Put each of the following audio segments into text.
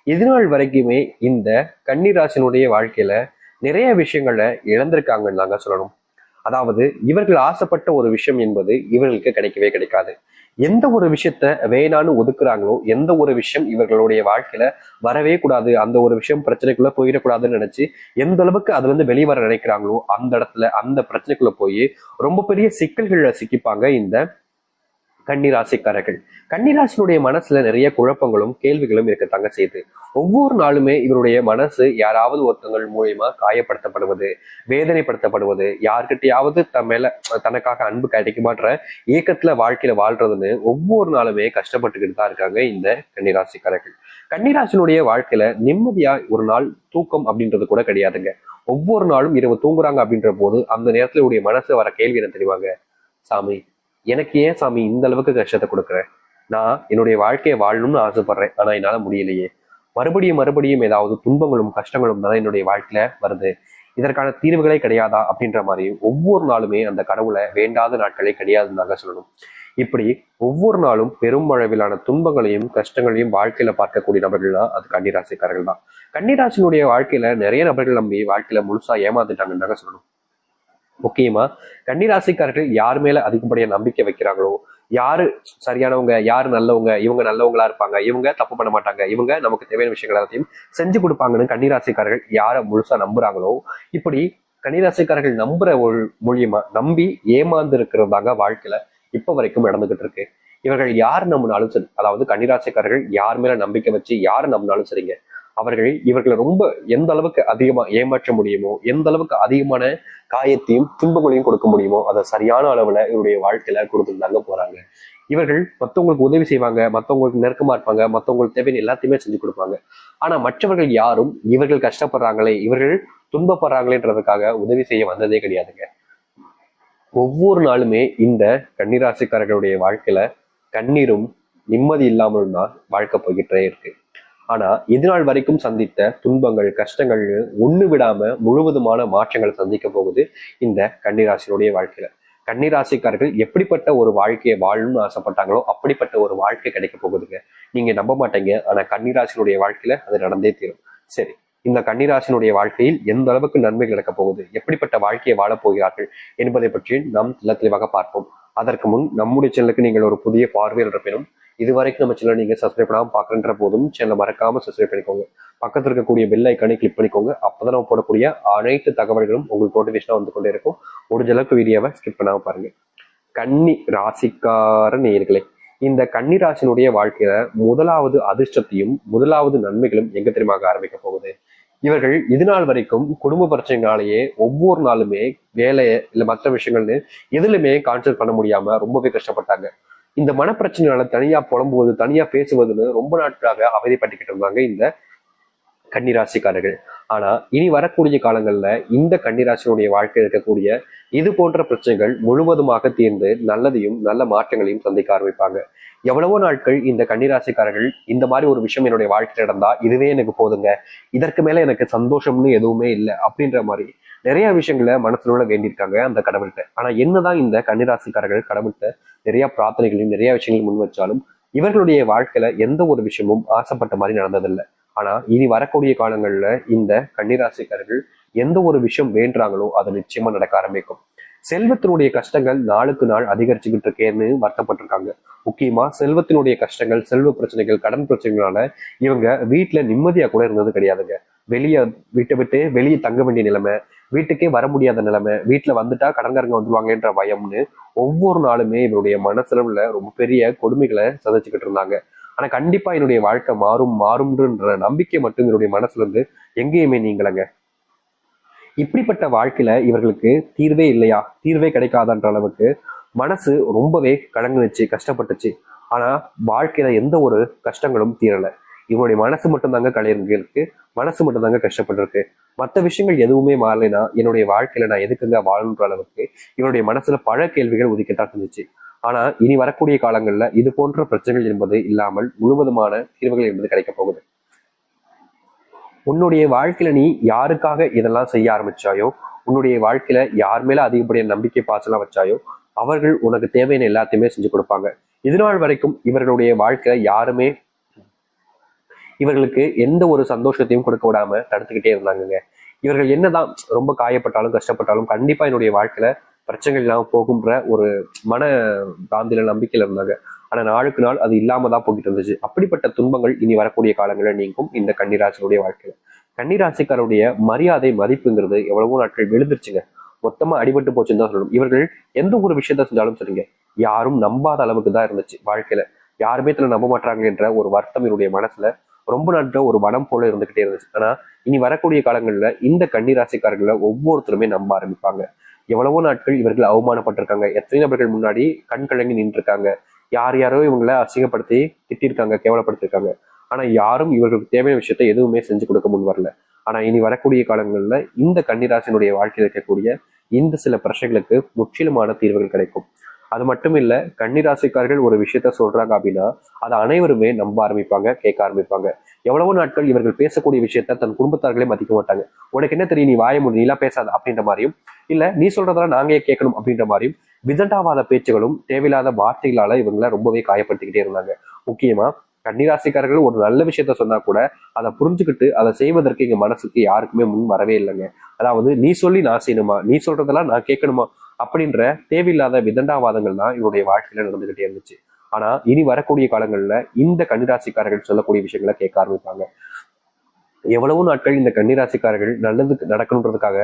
இதுநாள் வரைக்குமே இந்த கன்னிராசினுடைய வாழ்க்கையில நிறைய விஷயங்களை இழந்திருக்காங்கன்னு தாங்க சொல்லணும். அதாவது இவர்கள் ஆசைப்பட்ட ஒரு விஷயம் என்பது இவர்களுக்கு கிடைக்கவே கிடைக்காது. எந்த ஒரு விஷயத்த வேணான்னு ஒதுக்குறாங்களோ, எந்த ஒரு விஷயம் இவர்களுடைய வாழ்க்கையில வரவே கூடாது, அந்த ஒரு விஷயம் பிரச்சனைக்குள்ள போயிடக்கூடாதுன்னு நினைச்சு எந்த அளவுக்கு அதுல இருந்து வெளிவர நினைக்கிறாங்களோ அந்த இடத்துல அந்த பிரச்சனைக்குள்ள போய் ரொம்ப பெரிய சிக்கல்கள்ல சிக்கிப்பாங்க இந்த கன்னிராசிக்காரர்கள். கன்னிராசினுடைய மனசுல நிறைய குழப்பங்களும் கேள்விகளும் இருக்கத்தாங்க செய்யுது. ஒவ்வொரு நாளுமே இவருடைய மனசு யாராவது ஒருத்தங்கள் மூலியமா காயப்படுத்தப்படுவது, வேதனைப்படுத்தப்படுவது, யார்கிட்டயாவது மேல தனக்காக அன்பு கிடைக்குமான்ற ஏக்கத்துல வாழ்க்கையில வாழ்றதுன்னு ஒவ்வொரு நாளுமே கஷ்டப்பட்டுக்கிட்டு தான் இருக்காங்க இந்த கன்னிராசிக்காரர்கள். கன்னிராசினுடைய வாழ்க்கையில நிம்மதியா ஒரு நாள் தூக்கம் அப்படின்றது கூட கிடையாதுங்க. ஒவ்வொரு நாளும் இரவு தூங்குறாங்க அப்படின்ற போது அந்த நேரத்துல உடைய மனசு வர கேள்வி என்ன தெரியுமாங்க? சாமி, எனக்கு ஏன் சாமி இந்த அளவுக்கு கஷ்டத்தை கொடுக்குறேன்? நான் என்னுடைய வாழ்க்கையை வாழணும்னு ஆசைப்படுறேன், ஆனா என்னால முடியலையே. மறுபடியும் மறுபடியும் ஏதாவது துன்பங்களும் கஷ்டங்களும் தான் என்னுடைய வாழ்க்கையில வருது. இதற்கான தீர்வுகளே கிடையாதா அப்படின்ற மாதிரி ஒவ்வொரு நாளுமே அந்த கடவுளை வேண்டாத நாட்களே கிடையாதுன்னு தாங்க சொல்லணும். இப்படி ஒவ்வொரு நாளும் பெரும் அளவிலான துன்பங்களையும் கஷ்டங்களையும் வாழ்க்கையில பார்க்கக்கூடிய நபர்கள் தான் அது கன்னிராசிக்காரர்கள் தான். கன்னிராசினுடைய வாழ்க்கையில நிறைய நபர்கள் நம்பி வாழ்க்கையில முழுசா ஏமாந்துட்டாங்கன்னு தாங்க சொல்லணும். முக்கியமா கன்னிராசிக்காரர்கள் யார் மேல அதிகப்படியா நம்பிக்கை வைக்கிறாங்களோ, யாரு சரியானவங்க, யாரு நல்லவங்க, இவங்க நல்லவங்களா இருப்பாங்க, இவங்க தப்பு பண்ண மாட்டாங்க, இவங்க நமக்கு தேவையான விஷயங்கள் எல்லாத்தையும் செஞ்சு கொடுப்பாங்கன்னு கன்னிராசிக்காரர்கள் யாரை முழுசா நம்புறாங்களோ, இப்படி கன்னிராசிக்காரர்கள் நம்புற ஒரு மூலியமா நம்பி ஏமாந்து இருக்கிறதாங்க வாழ்க்கையில இப்ப வரைக்கும் நடந்துகிட்டு இருக்கு. இவர்கள் யார் நம்பினாலும் சரி, அதாவது கன்னிராசிக்காரர்கள் யார் மேல நம்பிக்கை வச்சு யாரு நம்பினாலும் சரிங்க, அவர்கள் இவர்களை ரொம்ப எந்த அளவுக்கு அதிகமா ஏமாற்ற முடியுமோ, எந்த அளவுக்கு அதிகமான காயத்தையும் துன்பங்களையும் கொடுக்க முடியுமோ அதை சரியான அளவுல இவருடைய வாழ்க்கையில கொடுத்துருந்தாங்க போறாங்க. இவர்கள் மற்றவங்களுக்கு உதவி செய்வாங்க, மற்றவங்களுக்கு நெருக்கமா இருப்பாங்க, மற்றவங்களுக்கு தேவையான எல்லாத்தையுமே செஞ்சு கொடுப்பாங்க. ஆனா மற்றவர்கள் யாரும் இவர்கள் கஷ்டப்படுறாங்களே, இவர்கள் துன்பப்படுறாங்களேன்றதுக்காக உதவி செய்ய வந்ததே கிடையாதுங்க. ஒவ்வொரு நாளுமே இந்த கன்னிராசிக்காரர்களுடைய வாழ்க்கையில கண்ணீரும் நிம்மதி இல்லாமலும் தான் வாழ்க்கை போய்கிட்டே இருக்கு. ஆனா இதுநாள் வரைக்கும் சந்தித்த துன்பங்கள் கஷ்டங்கள் ஒண்ணு விடாம முழுவதுமான மாற்றங்களை சந்திக்க போகுது இந்த கன்னிராசினுடைய வாழ்க்கையில. கன்னிராசிக்காரர்கள் எப்படிப்பட்ட ஒரு வாழ்க்கையை வாழணும்னு ஆசைப்பட்டாங்களோ அப்படிப்பட்ட ஒரு வாழ்க்கை கிடைக்க போகுதுங்க. நீங்க நம்ப மாட்டீங்க, ஆனா கன்னிராசினுடைய வாழ்க்கையில அது நடந்தே தீரும். சரி, இந்த கன்னிராசினுடைய வாழ்க்கையில் எந்த அளவுக்கு நன்மைகள் நடக்க போகுது, எப்படிப்பட்ட வாழ்க்கையை வாழப் போகிறார்கள் என்பதை பற்றி நாம் தெளிவாக பார்ப்போம். அதற்கு முன் நம்முடைய சேனலுக்கு நீங்கள் ஒரு புதிய பார்வையில் இருப்பினும் இதுவரைக்கும் நம்ம சேனல் நீங்க சப்ஸ்கிரைப் பண்ணாம பாக்குற போதும் சேனலை மறக்காம சப்ஸ்கிரைப் பண்ணிக்கோங்க. பக்கத்துல இருக்கக்கூடிய பெல் ஐக்கானை கிளிக் பண்ணிக்கோங்க. அப்பதான் நம்ம போடக்கூடிய அனைத்து தகவல்களும் உங்களுக்கு நோட்டிபிகேஷனா வந்து கொண்டே இருக்கும். முடிஞ்ச அளவுக்கு வீடியோவை ஸ்கிப் பண்ணாம பாருங்க. கன்னி ராசிக்கார நேயர்களே, இந்த கன்னி ராசினுடைய வாழ்க்கையில முதலாவது அதிர்ஷ்டத்தையும் முதலாவது நன்மைகளும் எங்க தெரியுமா ஆரம்பிக்க போகுது? இவர்கள் இது நாள் வரைக்கும் குடும்ப பிரச்சனைகளாலேயே ஒவ்வொரு நாளுமே வேலையை இல்ல மற்ற விஷயங்கள்னு எதுலையுமே கான்சென்ட்ரேட் பண்ண முடியாம ரொம்பவே கஷ்டப்பட்டாங்க. இந்த மனப்பிரச்சனையால தனியா புலம்புவது தனியா பேசுவதுன்னு ரொம்ப நாட்களாக அவதிப்பட்டுக்கிட்டு இருந்தாங்க இந்த கன்னிராசிக்காரர்கள். ஆனா இனி வரக்கூடிய காலங்கள்ல இந்த கன்னிராசினுடைய வாழ்க்கையில் இருக்கக்கூடிய இது போன்ற பிரச்சனைகள் முழுவதுமாக தீர்ந்து நல்லதையும் நல்ல மாற்றங்களையும் சந்திக்க ஆரம்பிப்பாங்க. எவ்வளவோ நாட்கள் இந்த கன்னிராசிக்காரர்கள் இந்த மாதிரி ஒரு விஷயம் என்னுடைய வாழ்க்கையில் நடந்தா இதுவே எனக்கு போதுங்க, இதற்கு மேல எனக்கு சந்தோஷம்னு எதுவுமே இல்லை அப்படின்ற மாதிரி நிறைய விஷயங்களை மனசுல வேண்டியிருக்காங்க அந்த கடவுள்கிட்ட. ஆனா என்னதான் இந்த கன்னிராசிக்காரர்கள் கடவுள்கிட்ட நிறைய பிரார்த்தனைகளையும் நிறைய விஷயங்களையும் முன் வச்சாலும் இவர்களுடைய வாழ்க்கையில எந்த ஒரு விஷயமும் ஆசைப்பட்ட மாதிரி நடந்ததில்லை. ஆனா இனி வரக்கூடிய காலங்கள்ல இந்த கன்னிராசிக்காரர்கள் எந்த ஒரு விஷயம் வேண்டாங்களோ அது நிச்சயமா நடக்க ஆரம்பிக்கும். செல்வத்தினுடைய கஷ்டங்கள் நாளுக்கு நாள் அதிகரிச்சுக்கிட்டு இருக்கேன்னு வருத்தப்பட்டிருக்காங்க. முக்கியமா செல்வத்தினுடைய கஷ்டங்கள், செல்வ பிரச்சனைகள், கடன் பிரச்சனைகளால இவங்க வீட்டுல நிம்மதியா கூட இருந்தது கிடையாதுங்க. வெளியே விட்டு வெளியே தங்க வேண்டிய நிலைமை, வீட்டுக்கே வர முடியாத நிலைமை, வீட்டுல வந்துட்டா கடன்காரங்க வந்துருவாங்கன்ற பயம்னு ஒவ்வொரு நாளுமே இவருடைய மனசளவுல ரொம்ப பெரிய கொடுமைகளை சதைச்சுக்கிட்டு இருந்தாங்க. ஆனா கண்டிப்பா என்னுடைய வாழ்க்கை மாறும்ன்ற நம்பிக்கை மட்டும் என்னுடைய மனசுல இருந்து எங்கேயுமே நீங்களங்க. இப்படிப்பட்ட வாழ்க்கையில இவர்களுக்கு தீர்வே இல்லையா, தீர்வே கிடைக்காதன்ற அளவுக்கு மனசு ரொம்பவே கலங்குனுச்சு, கஷ்டப்பட்டுச்சு. ஆனா வாழ்க்கையில எந்த ஒரு கஷ்டங்களும் தீரல. இவனுடைய மனசு மட்டும்தாங்க கலைஞர்களுக்கு, மனசு மட்டும்தாங்க கஷ்டப்பட்டிருக்கு. மற்ற விஷயங்கள் எதுவுமே மாறலைன்னா என்னுடைய வாழ்க்கையில நான் எதுக்குங்க வாழணுன்ற அளவுக்கு இவனுடைய மனசுல பல கேள்விகள் உதிக்கத்தான் செஞ்சுச்சு. ஆனா இனி வரக்கூடிய காலங்கள்ல இது போன்ற பிரச்சனைகள் என்பது இல்லாமல் முழுவதுமான தீர்வுகள் என்பது கிடைக்க போகுது. உன்னுடைய வாழ்க்கையில நீ யாருக்காக இதெல்லாம் செய்ய ஆரம்பிச்சாயோ, உன்னுடைய வாழ்க்கையில யார் மேல அதிகப்படியான நம்பிக்கை பாசலாம் வச்சாயோ அவர்கள் உனக்கு தேவையான எல்லாத்தையுமே செஞ்சு கொடுப்பாங்க. இது நாள் வரைக்கும் இவர்களுடைய வாழ்க்கையில யாருமே இவர்களுக்கு எந்த ஒரு சந்தோஷத்தையும் கொடுக்க விடாம தடுத்துக்கிட்டே இருந்தாங்க. இவர்கள் என்னதான் ரொம்ப காயப்பட்டாலும் கஷ்டப்பட்டாலும் கண்டிப்பா என்னுடைய வாழ்க்கையில பிரச்சனைகள் இல்லாம போகுன்ற ஒரு மன காந்தியில நம்பிக்கையில இருந்தாங்க. ஆனா நாளுக்கு நாள் அது இல்லாம தான் போகிட்டு இருந்துச்சு. அப்படிப்பட்ட துன்பங்கள் இனி வரக்கூடிய காலங்களில் நீங்கும் இந்த கன்னிராசினுடைய வாழ்க்கையில. கன்னிராசிக்காருடைய மரியாதை மதிப்புங்கிறது எவ்வளவோ நாட்கள் விழுந்துருச்சுங்க. மொத்தமா அடிபட்டு போச்சுன்னு தான் சொல்லணும். இவர்கள் எந்த ஒரு விஷயத்த செஞ்சாலும் சரிங்க, யாரும் நம்பாத அளவுக்கு தான் இருந்துச்சு வாழ்க்கையில. யாருமே இதுல நம்ப மாட்டாங்க என்ற ஒரு வருத்தம் என்னுடைய மனசுல ரொம்ப நாட்கள் ஒரு வனம் போல இருந்துகிட்டே இருந்துச்சு. ஆனா இனி வரக்கூடிய காலங்கள்ல இந்த கன்னிராசிக்காரர்களை ஒவ்வொருத்தருமே நம்ப ஆரம்பிப்பாங்க. எவ்வளவோ நாட்கள் இவர்கள் அவமானப்பட்டிருக்காங்க. எத்தனை நபர்கள் முன்னாடி கண் கலங்கி நின்று இருக்காங்க. யார் யாரோ இவங்களை அசிங்கப்படுத்தி திட்டிருக்காங்க, கேவலப்படுத்திருக்காங்க. ஆனா யாரும் இவர்களுக்கு தேவையான விஷயத்த எதுவுமே செஞ்சு கொடுக்க முன் வரல. ஆனா இனி வரக்கூடிய காலங்கள்ல இந்த கன்னிராசினுடைய வாழ்க்கையில் இருக்கக்கூடிய இந்த சில பிரச்சனைகளுக்கு முற்றிலுமான தீர்வுகள் கிடைக்கும். அது மட்டும் இல்ல, கன்னிராசிக்காரர்கள் ஒரு விஷயத்த சொல்றாங்க அப்படின்னா அதை அனைவருமே நம்ப ஆரம்பிப்பாங்க, கேட்க ஆரம்பிப்பாங்க. எவ்வளவோ நாட்கள் இவர்கள் பேசக்கூடிய விஷயத்த தன் குடும்பத்தார்களே மதிக்க மாட்டாங்க. உனக்கு என்ன தெரியும், நீ வாய முடி, நீலாம் பேசாத அப்படின்ற மாதிரியும், இல்ல நீ சொல்றதெல்லாம் நாங்க கேட்கணும் அப்படின்ற மாதிரியும் விதண்டாவாத பேச்சுகளும் தேவையில்லாத வார்த்தைகளால இவங்களை ரொம்பவே காயப்படுத்திக்கிட்டே இருந்தாங்க. முக்கியமா கன்னிராசிக்காரர்கள் ஒரு நல்ல விஷயத்த சொன்னா கூட அதை புரிஞ்சுக்கிட்டு அதை செய்வதற்கு எங்க மனசுக்கு யாருக்குமே முன் வரவே இல்லைங்க. அதாவது நீ சொல்லி நான் செய்யணுமா, நீ சொல்றதெல்லாம் நான் கேட்கணுமா அப்படின்ற தேவையில்லாத விதண்டாவாதங்கள் தான் இவருடைய வாழ்க்கையில நடந்துகிட்டே இருந்துச்சு. ஆனா இனி வரக்கூடிய காலங்கள்ல இந்த கன்னிராசிக்காரர்கள் சொல்லக்கூடிய விஷயங்களை கேட்க ஆரம்பிப்பாங்க. எவ்வளவோ நாட்கள் இந்த கன்னிராசிக்காரர்கள் நல்லதுக்கு நடக்கணுன்றதுக்காக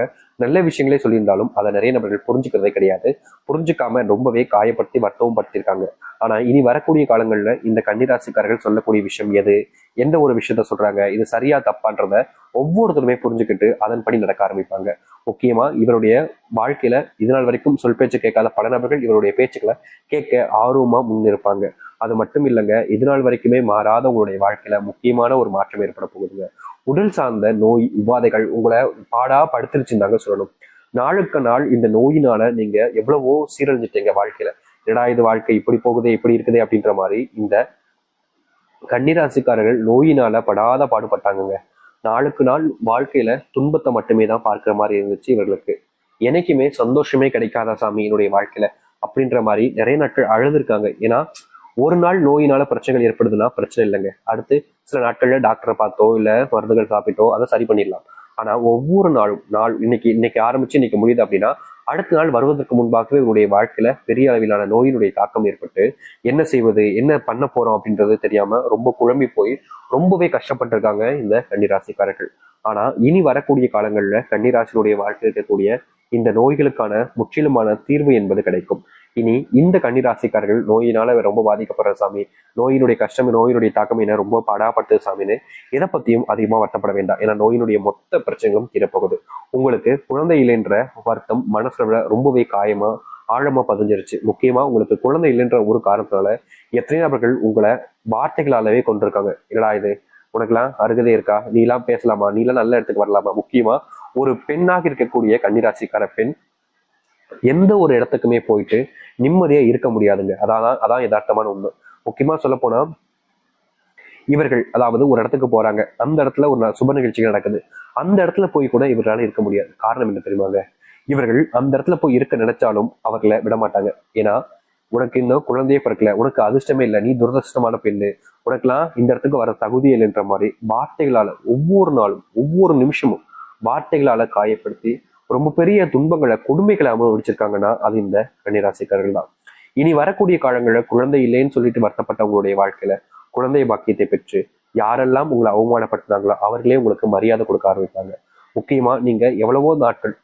நல்ல விஷயங்களே சொல்லியிருந்தாலும் அதை நிறைய நபர்கள் புரிஞ்சுக்கிறதே கிடையாது. புரிஞ்சுக்காம ரொம்பவே காயப்படுத்தி வருத்தமும் படுத்திருக்காங்க. ஆனா இனி வரக்கூடிய காலங்கள்ல இந்த கன்னிராசிக்காரர்கள் சொல்லக்கூடிய விஷயம் எது, எந்த ஒரு விஷயத்த சொல்றாங்க, இது சரியா தப்பான்றத ஒவ்வொருத்தருமே புரிஞ்சுக்கிட்டு அதன்படி நடக்க ஆரம்பிப்பாங்க. முக்கியமா இவருடைய வாழ்க்கையில இதனால் வரைக்கும் சொல் பேச்சு கேட்காத பல நபர்கள் இவருடைய பேச்சுக்களை கேட்க ஆர்வமா முன்னிருப்பாங்க. அது மட்டும் இல்லைங்க, இதனால் வரைக்குமே மாறாத உங்களுடைய வாழ்க்கையில முக்கியமான ஒரு மாற்றம் ஏற்பட போகுதுங்க. உடல் சார்ந்த நோய் உபாதைகள் உங்களை பாடா படுத்துருச்சுன்னு தாங்க சொல்லணும். நாளுக்கு நாள் இந்த நோயினால நீங்க எவ்வளவோ சீரழிஞ்சிட்டீங்க வாழ்க்கையில. என்னடா இது வாழ்க்கை இப்படி போகுதே, இப்படி இருக்குதே அப்படின்ற மாதிரி இந்த கன்னிராசிக்காரர்கள் நோயினால படாத பாடுபட்டாங்க. நாளுக்கு நாள் வாழ்க்கையில துன்பத்தை மட்டுமே தான் பார்க்கிற மாதிரி இருந்துச்சு இவர்களுக்கு. என்னைக்குமே சந்தோஷமே கிடைக்காத சாமி என்னுடைய வாழ்க்கையில அப்படின்ற மாதிரி நிறைய நாட்கள் அழுதுருக்காங்க. ஏன்னா ஒரு நாள் நோயினால பிரச்சனைகள் ஏற்படுதுன்னா பிரச்சனை இல்லைங்க, அடுத்து சில நாட்கள்ல டாக்டரை பார்த்தோ இல்ல மருந்துகள் சாப்பிட்டோ அதை சரி பண்ணிடலாம். ஆனா ஒவ்வொரு நாளும் இன்னைக்கு ஆரம்பிச்சு இன்னைக்கு முடியுது அப்படின்னா அடுத்த நாள் வருவதற்கு முன்பாகவே இவருடைய வாழ்க்கையில பெரிய அளவிலான நோயினுடைய தாக்கம் ஏற்பட்டு என்ன செய்வது, என்ன பண்ண போறோம் அப்படின்றது தெரியாம ரொம்ப குழம்பி போய் ரொம்பவே கஷ்டப்பட்டிருக்காங்க இந்த கன்னிராசிக்காரர்கள். ஆனா இனி வரக்கூடிய காலங்கள்ல கன்னிராசினுடைய வாழ்க்கை இருக்கக்கூடிய இந்த நோய்களுக்கான முற்றிலுமான தீர்வு என்பது கிடைக்கும். இனி இந்த கன்னிராசிக்காரர்கள் நோயினால ரொம்ப பாதிக்கப்படுற சாமி, நோயினுடைய கஷ்டம், நோயினுடைய தாக்கம் என்ன ரொம்ப பாடாப்பட்டது சாமின்னு எதை பத்தியும் அதிகமா வருத்தப்பட வேண்டாம். ஏன்னா நோயினுடைய மொத்த பிரச்சனைகளும் தீரப்போகுது. உங்களுக்கு குழந்தை இல்லைன்ற வருத்தம் மனசுல ரொம்பவே காயமா ஆழமா பதிஞ்சிருச்சு. முக்கியமா உங்களுக்கு குழந்தை இல்லைன்ற ஒரு காரணத்தினால எத்தனை நபர்கள் உங்களை வார்த்தைகளாலவே கொண்டிருக்காங்க. என்னடா இது, உனக்கெல்லாம் அருகதை இருக்கா, நீ எல்லாம் பேசலாமா, நீ எல்லாம் நல்ல இடத்துக்கு வரலாமா. முக்கியமா ஒரு பெண்ணாக இருக்கக்கூடிய கன்னிராசிக்கார பெண் எந்த ஒரு இடத்துக்குமே போயிட்டு நிம்மதியா இருக்க முடியாதுங்க. அதான் யதார்த்தமான உண்மை. முக்கியமா சொல்ல போனா இவர்கள் அதாவது ஒரு இடத்துக்கு போறாங்க, அந்த இடத்துல ஒரு சுப நிகழ்ச்சிகள் நடக்குது, அந்த இடத்துல போய் கூட இவர்களால இருக்க முடியாது. காரணம் என்ன தெரியுமாங்க, இவர்கள் அந்த இடத்துல போய் இருக்க நினைச்சாலும் அவர்களை விடமாட்டாங்க. ஏன்னா உனக்கு இன்னும் குழந்தையே பிறக்கல, உனக்கு அதிர்ஷ்டமே இல்லை, நீ துரதிருஷ்டமான பெண்ணு, உனக்கெல்லாம் இந்த இடத்துக்கு வர தகுதி இல்லைன்ற மாதிரி வார்த்தைகளால ஒவ்வொரு நாளும் ஒவ்வொரு நிமிஷமும் வார்த்தைகளால காயப்படுத்தி ரொம்ப பெரிய துன்பங்களை கொடுமைகளை அனுபவிச்சிருக்காங்கன்னா அது இந்த கன்னிராசிக்காரர்கள் தான். இனி வரக்கூடிய காலங்களில் குழந்தை இல்லைன்னு சொல்லிட்டு வருத்தப்பட்டவங்களுடைய வாழ்க்கையில குழந்தை பாக்கியத்தை பெற்று யாரெல்லாம் உங்களை அவமானப்படுத்தினாங்களோ அவர்களே உங்களுக்கு மரியாதை கொடுக்க ஆரம்பிப்பாங்க. முக்கியமா நீங்க எவ்வளவோ நாட்கள்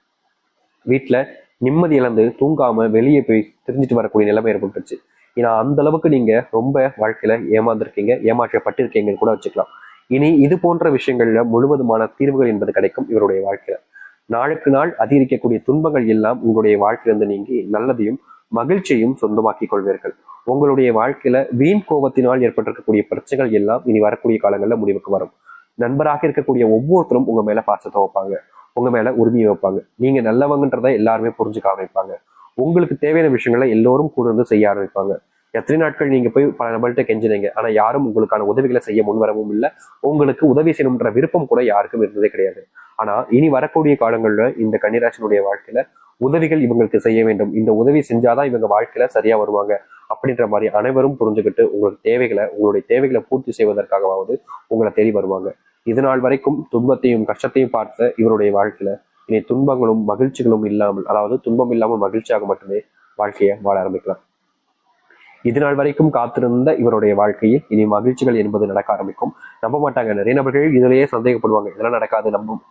வீட்டுல நிம்மதி இழந்து தூங்காம வெளியே போய் தெரிஞ்சுட்டு வரக்கூடிய நிலைமை ஏற்பட்டுருச்சு. ஏன்னா அந்த அளவுக்கு நீங்க ரொம்ப வாழ்க்கையில ஏமாந்துருக்கீங்க, ஏமாற்றப்பட்டிருக்கீங்கன்னு கூட வச்சுக்கலாம். இனி இது போன்ற விஷயங்கள்ல முழுவதுமான தீர்வுகள் என்பது கிடைக்கும் இவருடைய வாழ்க்கையில. நாளுக்கு நாள் அதிகரிக்கக்கூடிய துன்பங்கள் எல்லாம் உங்களுடைய வாழ்க்கையிலிருந்து நீங்கி நல்லதையும் மகிழ்ச்சியையும் சொந்தமாக்கிக் கொள்வீர்கள். உங்களுடைய வாழ்க்கையில வீண் கோபத்தினால் ஏற்பட்டிருக்கக்கூடிய பிரச்சனைகள் எல்லாம் இனி வரக்கூடிய காலங்களில் முடிவுக்கு வரும். நண்பராக இருக்கக்கூடிய ஒவ்வொருத்தரும் உங்க மேல பாசத்தை வைப்பாங்க, உங்க மேல உரிமையை வைப்பாங்க. நீங்க நல்லவங்கன்றதை எல்லாருமே புரிஞ்சுக்க ஆரம்பிப்பாங்க. உங்களுக்கு தேவையான விஷயங்களை எல்லோரும் கூட இருந்து செய்ய ஆரம்பிப்பாங்க. எத்தனை நாட்கள் நீங்க போய் பல நபர்கிட்ட கெஞ்சினீங்க, ஆனா யாரும் உங்களுக்கான உதவிகளை செய்ய முன்வரவும் இல்லை. உங்களுக்கு உதவி செய்யணும்ன்ற விருப்பம் கூட யாருக்கும் இருந்ததே கிடையாது. ஆனா இனி வரக்கூடிய காலங்கள்ல இந்த கன்னிராசினுடைய வாழ்க்கையில உதவிகள் இவங்களுக்கு செய்ய வேண்டும், இந்த உதவி செஞ்சாதான் இவங்க வாழ்க்கையில சரியா வருவாங்க அப்படின்ற மாதிரி அனைவரும் புரிஞ்சுக்கிட்டு உங்களுடைய தேவைகளை பூர்த்தி செய்வதற்காகவாவது உங்களை தேடி வருவாங்க. இது நாள் வரைக்கும் துன்பத்தையும் கஷ்டத்தையும் பார்த்த இவருடைய வாழ்க்கையில இனி துன்பங்களும் மகிழ்ச்சிகளும் இல்லாமல், அதாவது துன்பம் இல்லாமல் மகிழ்ச்சியாக மட்டுமே வாழ்க்கையை வாழ ஆரம்பிக்கலாம். இது நாள் வரைக்கும் காத்திருந்த இவருடைய வாழ்க்கையில் இனி மகிழ்ச்சிகள் என்பது நடக்க ஆரம்பிக்கும். நம்ப மாட்டாங்க, நிறைய நபர்கள் இதிலேயே சந்தேகப்படுவாங்க, இதெல்லாம் நடக்காது, நம்பும்